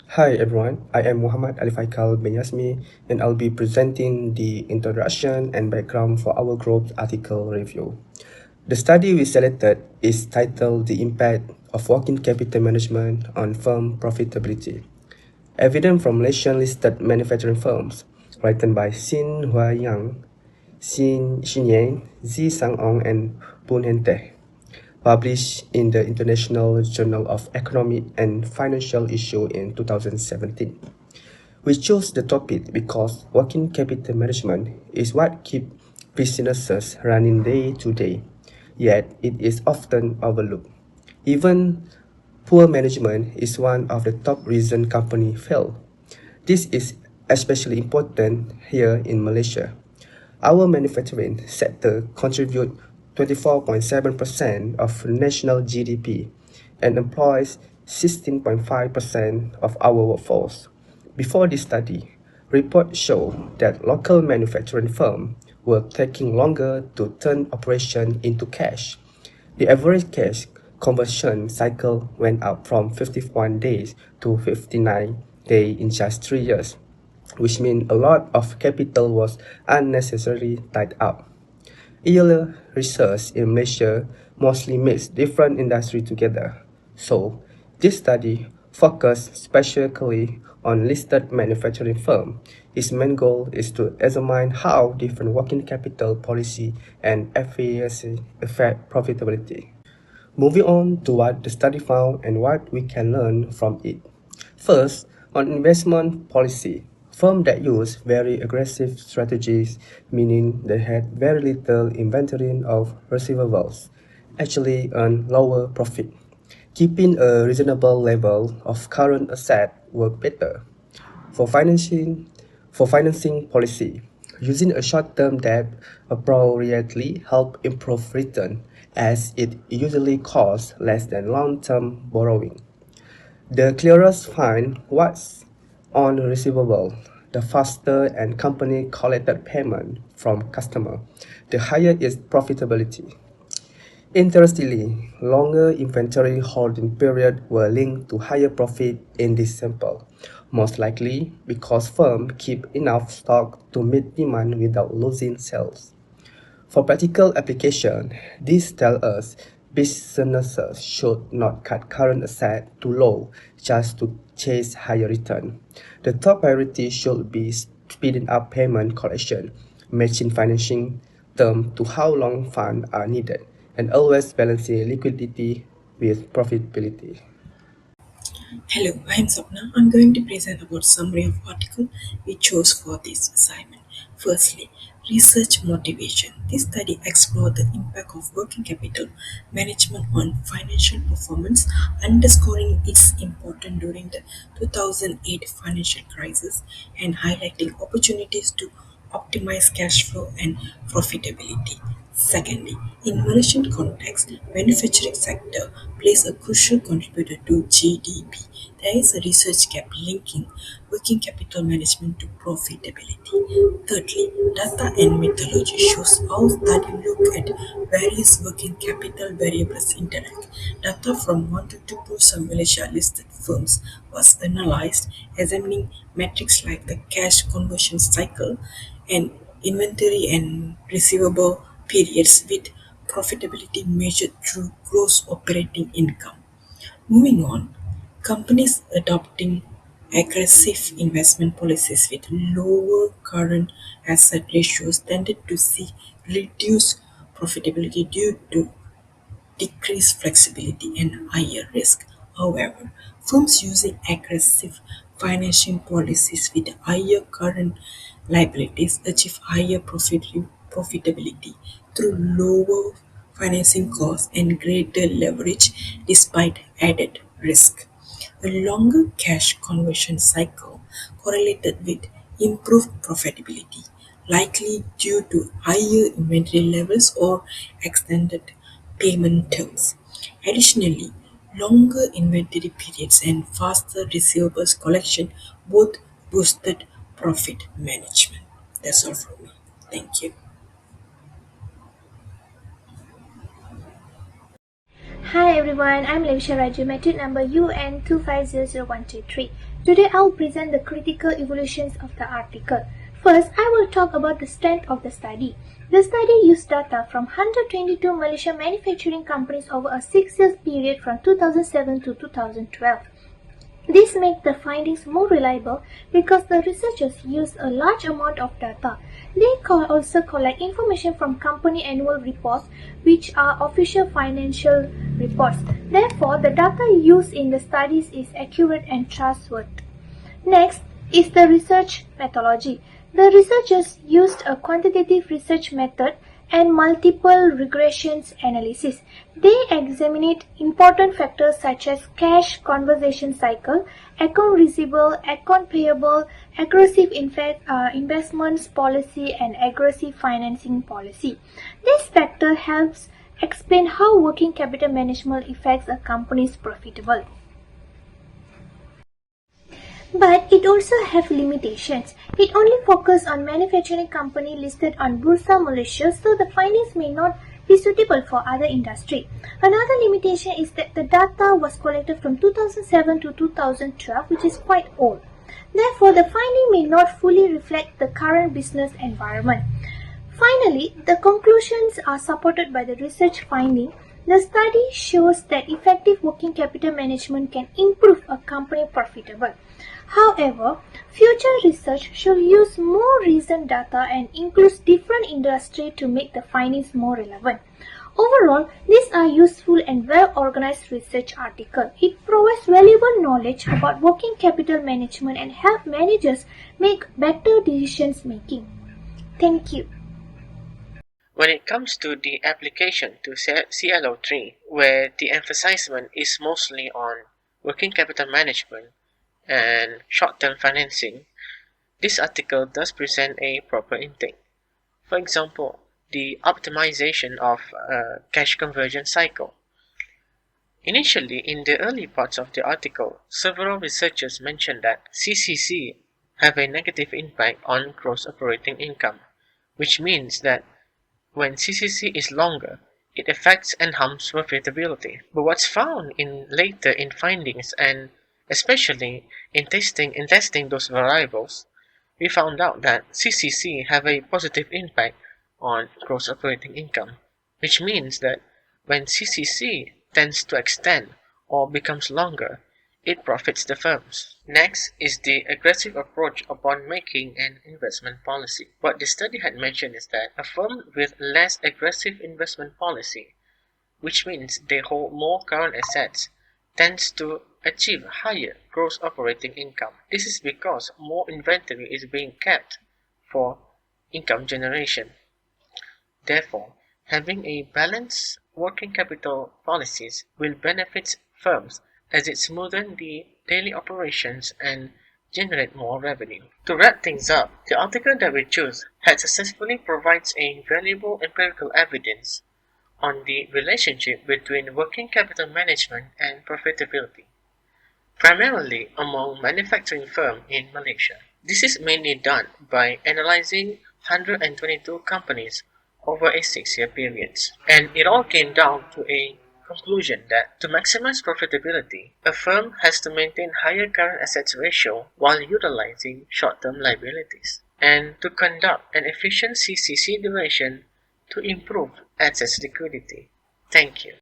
Hi everyone, I am Muhammad Alifaikal Benyasmi and I'll be presenting the introduction and background for our group article review. The study we selected is titled The Impact of Working Capital Management on Firm Profitability. Evidence from Malaysian listed manufacturing firms, written by Sin Hua Yang, Xin Yang, Zi Sang-ong and Poon Hen Teh, published in the International Journal of Economic and Financial Issue in 2017. We chose the topic because working capital management is what keeps businesses running day to day, yet it is often overlooked. Even poor management is one of the top reasons companies fail. This is especially important here in Malaysia. Our manufacturing sector contributes 24.7% of national GDP and employs 16.5% of our workforce. Before this study, reports show that local manufacturing firms were taking longer to turn operation into cash. The average cash conversion cycle went up from 51 days to 59 days in just 3 years, which means a lot of capital was unnecessarily tied up. Earlier research in Malaysia mostly mixed different industries together. So, this study focused specifically on listed manufacturing firms. Its main goal is to examine how different working capital policy and efficiency affect profitability. Moving on to what the study found and what we can learn from it. First, on investment policy, firms that use very aggressive strategies, meaning they had very little inventory of receivables, actually earn lower profit. Keeping a reasonable level of current asset work better. For financing, for financing policy, using a short-term debt appropriately help improve return as it usually costs less than long-term borrowing. The clearest find what's on receivable, the faster and company collected payment from customer, the higher its profitability. Interestingly, longer inventory holding period were linked to higher profit in this sample, most likely because firms keep enough stock to meet demand without losing sales. For practical application, this tells us businesses should not cut current assets too low just to chase higher return. The top priority should be speeding up payment collection, matching financing term to how long funds are needed, and always balancing liquidity with profitability. Hello, I am Sapna. I'm going to present about summary of article we chose for this assignment. Firstly, research motivation. This study explored the impact of working capital management on financial performance, underscoring its importance during the 2008 financial crisis and highlighting opportunities to optimize cash flow and profitability. Secondly, in Malaysian context, manufacturing sector plays a crucial contributor to GDP. There is a research gap linking working capital management to profitability. Thirdly, data and methodology shows how study look at various working capital variables interact. Data from 1 to 2% Malaysia listed firms was analyzed, examining metrics like the cash conversion cycle and inventory and receivable periods with profitability measured through gross operating income. Moving on, companies adopting aggressive investment policies with lower current asset ratios tended to see reduced profitability due to decreased flexibility and higher risk. However, firms using aggressive financing policies with higher current liabilities achieve higher profitability through lower financing costs and greater leverage despite added risk. A longer cash conversion cycle correlated with improved profitability, likely due to higher inventory levels or extended payment terms. Additionally, longer inventory periods and faster receivables collection both boosted profit management. That's all from me. Thank you. Hi everyone, I'm Levisha Raju, my tweet number UN250023. Today I will present the critical evolutions of the article. First, I will talk about the strength of the study. The study used data from 122 Malaysian manufacturing companies over a 6-year period from 2007 to 2012. This makes the findings more reliable because the researchers used a large amount of data. They also collect information from company annual reports, which are official financial reports. Therefore, the data used in the studies is accurate and trustworthy. Next is the research methodology. The researchers used a quantitative research method and multiple regressions analysis. They examined important factors such as cash conversion cycle, account receivable, account payable, aggressive investments policy, and aggressive financing policy. This factor helps explain how working capital management affects a company's profitability. But it also have limitations. It only focuses on manufacturing company listed on Bursa Malaysia, so the findings may not be suitable for other industry. Another limitation is that the data was collected from 2007 to 2012, which is quite old. Therefore, the finding may not fully reflect the current business environment. Finally, the conclusions are supported by the research finding. The study shows that effective working capital management can improve a company profitable. However, future research should use more recent data and include different industries to make the findings more relevant. Overall, these are useful and well-organized research articles. It provides valuable knowledge about working capital management and help managers make better decisions making. Thank you. When it comes to the application to CLO3, where the emphasizement is mostly on working capital management and short-term financing, this article does present a proper intake. For example, the optimization of a cash conversion cycle. Initially, in the early parts of the article, several researchers mentioned that CCC have a negative impact on gross operating income, which means that when CCC is longer, it affects and harms profitability. But what's found later in findings, and especially in testing those variables, we found out that CCC have a positive impact on gross operating income, which means that when CCC tends to extend or becomes longer, it profits the firms. Next is the aggressive approach upon making an investment policy. What the study had mentioned is that a firm with less aggressive investment policy, which means they hold more current assets, tends to achieve higher gross operating income. This is because more inventory is being kept for income generation. Therefore, having a balanced working capital policies will benefit firms as it smoothens the daily operations and generate more revenue. To wrap things up, the article that we choose had successfully provides a valuable empirical evidence on the relationship between working capital management and profitability, primarily among manufacturing firms in Malaysia. This is mainly done by analyzing 122 companies over a 6-year period. And it all came down to a conclusion that to maximize profitability, a firm has to maintain higher current assets ratio while utilizing short-term liabilities, and to conduct an efficient CCC duration to improve assets liquidity. Thank you.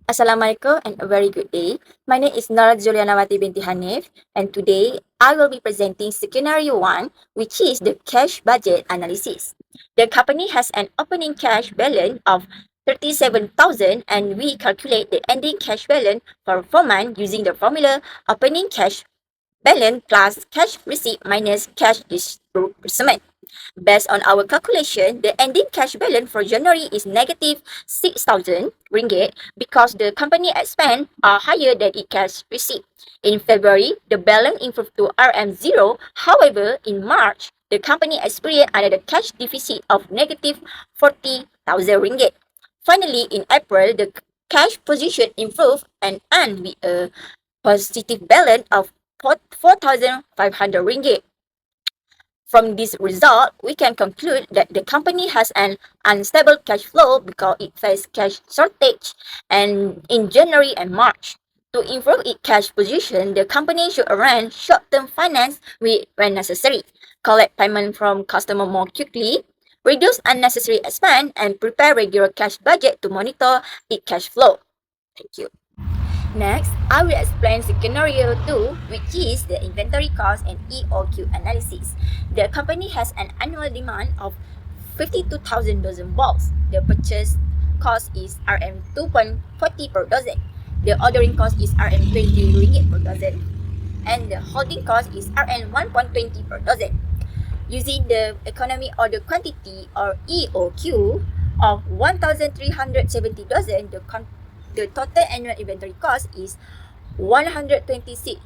Assalamualaikum and a very good day. My name is Nara Julianawati binti Hanif, and today I will be presenting scenario 1, which is the cash budget analysis. The company has an opening cash balance of 37,000 and we calculate the ending cash balance for 4 months using the formula opening cash balance plus cash receipt minus cash disbursement. Based on our calculation, the ending cash balance for January is negative 6,000 ringgit because the company expense are higher than its cash receipt. In February, the balance improved to RM0. However, in March, the company experienced another cash deficit of negative 40,000 ringgit. Finally, in April, the cash position improved and ended with a positive balance of 4,500 ringgit. From this result, we can conclude that the company has an unstable cash flow because it faced cash shortage and in January and March. To improve its cash position, the company should arrange short-term finance when necessary, collect payment from customers more quickly, reduce unnecessary expense, and prepare regular cash budget to monitor its cash flow. Thank you. Next, I will explain scenario 2, which is the inventory cost and EOQ analysis. The company has an annual demand of 52,000 dozen balls. The purchase cost is Rm 2.40 per dozen. The ordering cost is Rm 20 ringgit per dozen. And the holding cost is Rm 1.20 per dozen. Using the economy order quantity or EOQ of 1,370 dozen, the total annual inventory cost is 126,379.72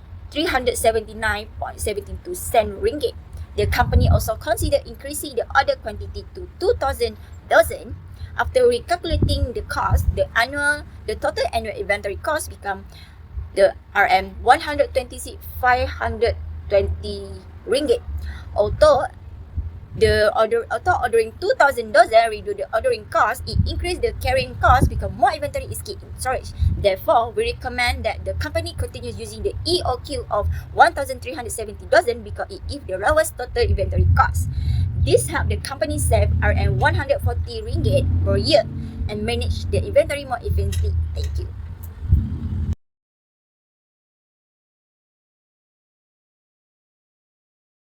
ringgit. The company also considered increasing the order quantity to 2,000 dozen. After recalculating the cost, the total annual inventory cost become the Rm 126,520 ringgit. Although ordering 2,000 dozen reduce the ordering cost, it increased the carrying cost because more inventory is kept in storage. Therefore, we recommend that the company continues using the EOQ of 1,370 dozen because it gives the lowest total inventory cost. This helped the company save Rm 140 ringgit per year and manage the inventory more efficiently. Thank you.